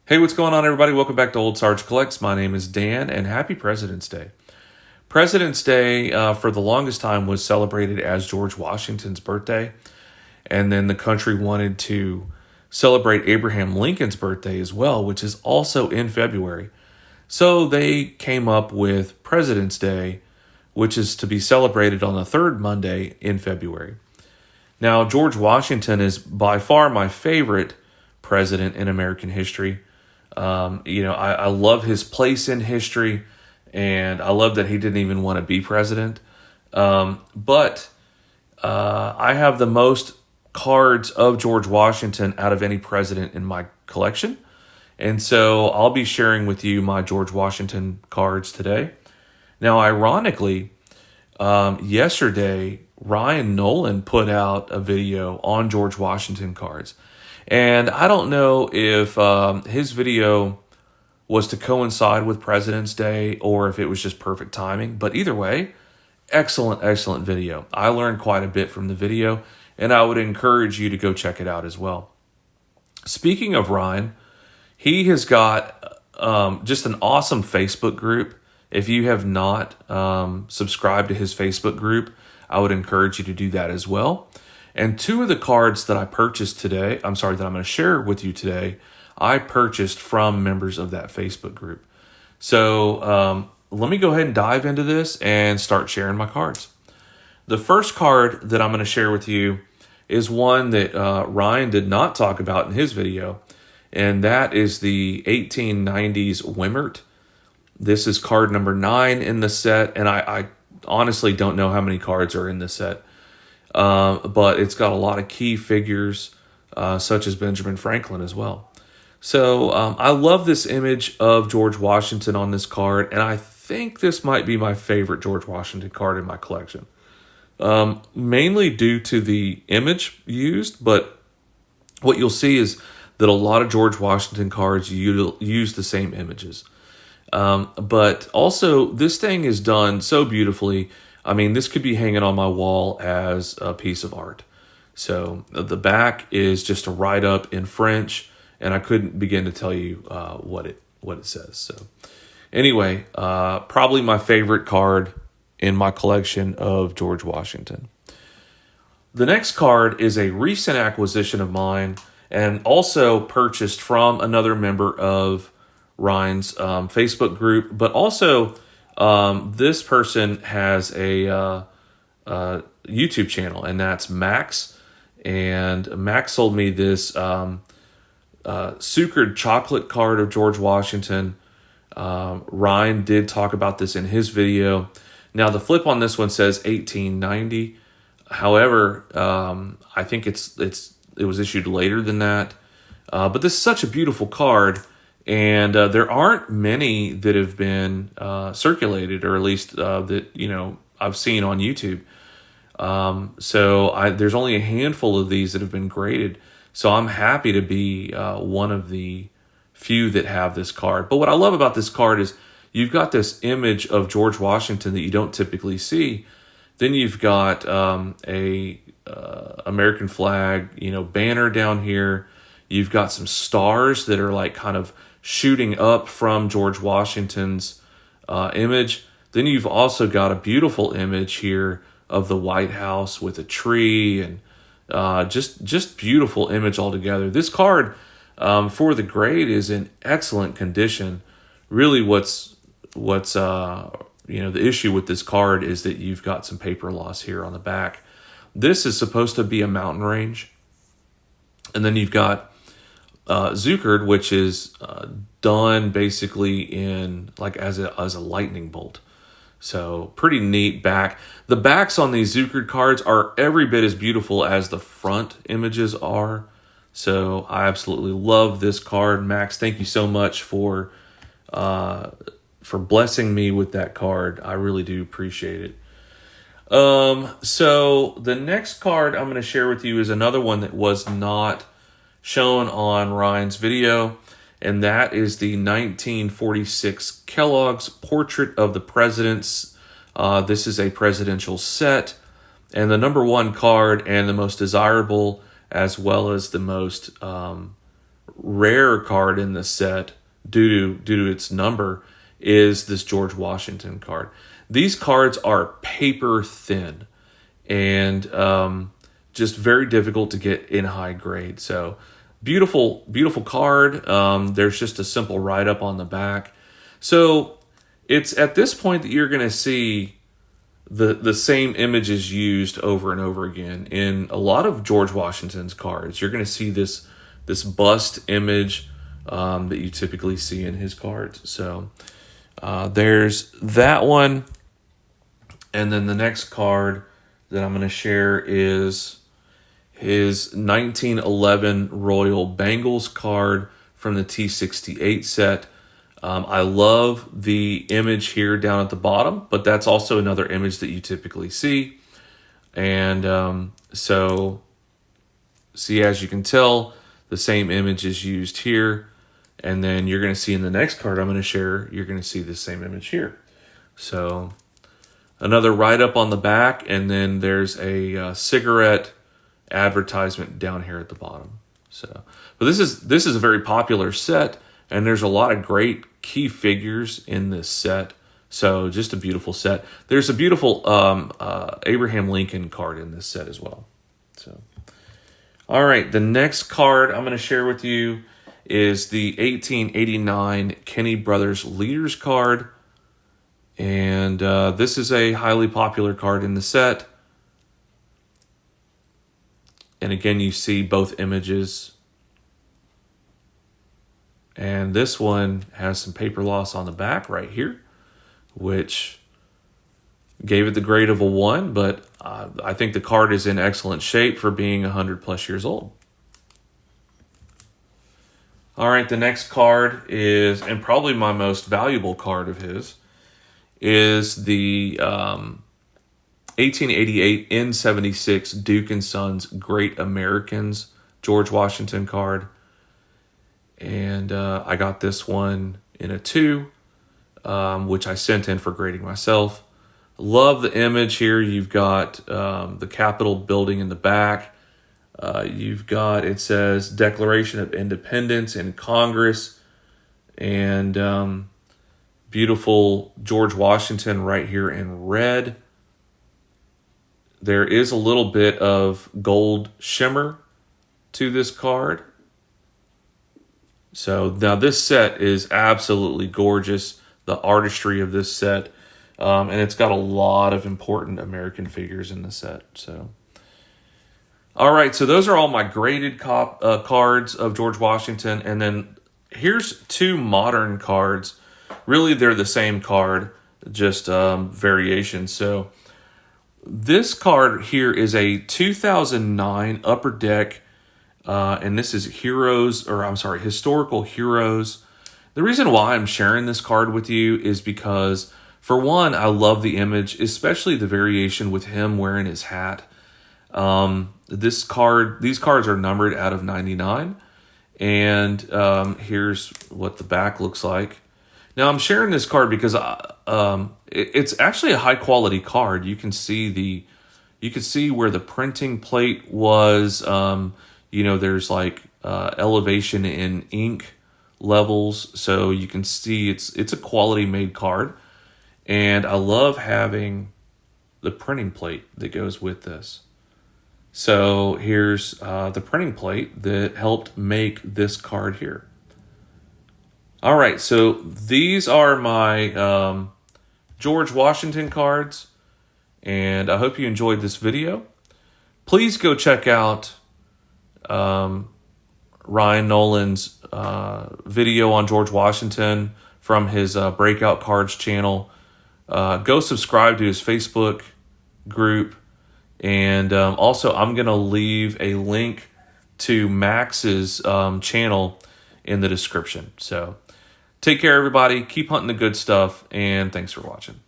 Hey, what's going on, everybody? Welcome back to Ol'SargeCollects. My name is Dan, and happy President's Day. President's Day, for the longest time, was celebrated as George Washington's birthday, and then the country wanted to celebrate Abraham Lincoln's birthday as well, which is also in February. So they came up with President's Day, which is to be celebrated on the third Monday in February. Now, George Washington is by far my favorite president in American history. I love his place in history, and I love that he didn't even want to be president. But I have the most cards of George Washington out of any president in my collection. And so I'll be sharing with you my George Washington cards today. Now, ironically, yesterday, Ryan Nolan put out a video on George Washington cards. And I don't know if his video was to coincide with President's Day or if it was just perfect timing. But either way, excellent video. I learned quite a bit from the video, and I would encourage you to go check it out as well. Speaking of Ryan, he has got just an awesome Facebook group. If you have not subscribed to his Facebook group, I would encourage you to do that as well. And two of the cards that I purchased today, that I'm going to share with you today, I purchased from members of that Facebook group. So let me go ahead and dive into this and start sharing my cards. The first card that I'm going to share with you is one that Ryan did not talk about in his video, and that is the 1890s Wimmert. This is card number 9 in the set, and I honestly don't know how many cards are in the set. But it's got a lot of key figures, such as Benjamin Franklin as well. So I love this image of George Washington on this card, and I think this might be my favorite George Washington card in my collection. Mainly due to the image used, but what you'll see is that a lot of George Washington cards use the same images. But also, this thing is done so beautifully. I mean, this could be hanging on my wall as a piece of art. So the back is just a write-up in French, and I couldn't begin to tell you what it says. So anyway, probably my favorite card in my collection of George Washington. The next card is a recent acquisition of mine and also purchased from another member of Ryan's Facebook group, but also this person has a YouTube channel, and that's Max. And Max sold me this sucred chocolate card of George Washington. Ryan did talk about this in his video. Now, the flip on this one says 1890. However, I think it was issued later than that. But this is such a beautiful card. And there aren't many that have been circulated, or at least that I've seen on YouTube. So there's only a handful of these that have been graded. So I'm happy to be one of the few that have this card. But what I love about this card is you've got this image of George Washington that you don't typically see. Then you've got a American flag, banner down here. You've got some stars that are like kind of shooting up from George Washington's image. Then you've also got a beautiful image here of the White House with a tree, and just beautiful image altogether. This card for the grade is in excellent condition. Really, what's the issue with this card is that you've got some paper loss here on the back. This is supposed to be a mountain range, and then you've got Zuckered, which is done basically in like as a lightning bolt. So pretty neat back. The backs on these Zuckered cards are every bit as beautiful as the front images are. So I absolutely love this card. Max, thank you so much for blessing me with that card. I really do appreciate it. So the next card I'm going to share with you is another one that was not shown on Ryan's video, and that is the 1946 Kellogg's Portrait of the Presidents. This is a presidential set, and the number 1 card and the most desirable, as well as the most rare card in the set due to its number is this George Washington card. These cards are paper thin and just very difficult to get in high grade. So beautiful card. There's just a simple write-up on the back. So it's at this point that you're going to see the same images used over and over again. In a lot of George Washington's cards, you're going to see this bust image that you typically see in his cards. So there's that one. And then the next card that I'm going to share is his 1911 Royal Bengals card from the T68 set. I love the image here down at the bottom, but that's also another image that you typically see. And so see, as you can tell, the same image is used here. And then you're going to see in the next card I'm going to share, you're going to see the same image here. So another write-up on the back, and then there's a cigarette advertisement down here at the bottom. So, but this is a very popular set, and there's a lot of great key figures in this set. So just a beautiful set. There's a beautiful Abraham Lincoln card in this set as well. So, all right, the next card I'm going to share with you is the 1889 Kenny Brothers Leaders card. And this is a highly popular card in the set. And again, you see both images. And this one has some paper loss on the back right here, which gave it the grade of a 1, but I think the card is in excellent shape for being 100 plus years old. All right, the next card is, and probably my most valuable card of his, is the 1888 N76 Duke & Sons Great Americans George Washington card. And I got this one in a 2, which I sent in for grading myself. Love the image here. You've got the Capitol building in the back. You've got, it says Declaration of Independence in Congress. And beautiful George Washington right here in red. There is a little bit of gold shimmer to this card. So now this set is absolutely gorgeous. The artistry of this set. And it's got a lot of important American figures in the set. So, all right. So those are all my graded cards of George Washington. And then here's 2 modern cards. Really, they're the same card, just variations. So this card here is a 2009 Upper Deck, and this is Historical Heroes. The reason why I'm sharing this card with you is because, for one, I love the image, especially the variation with him wearing his hat. These cards are numbered out of 99, and here's what the back looks like. Now, I'm sharing this card because it's actually a high quality card. You can see where the printing plate was. There's like elevation in ink levels, so you can see it's a quality made card. And I love having the printing plate that goes with this. So here's the printing plate that helped make this card here. All right, so these are my George Washington cards, and I hope you enjoyed this video. Please go check out Ryan Nolan's video on George Washington from his Breakout Cards channel. Go subscribe to his Facebook group, and also I'm going to leave a link to Max's channel in the description. So take care, everybody. Keep hunting the good stuff, and thanks for watching.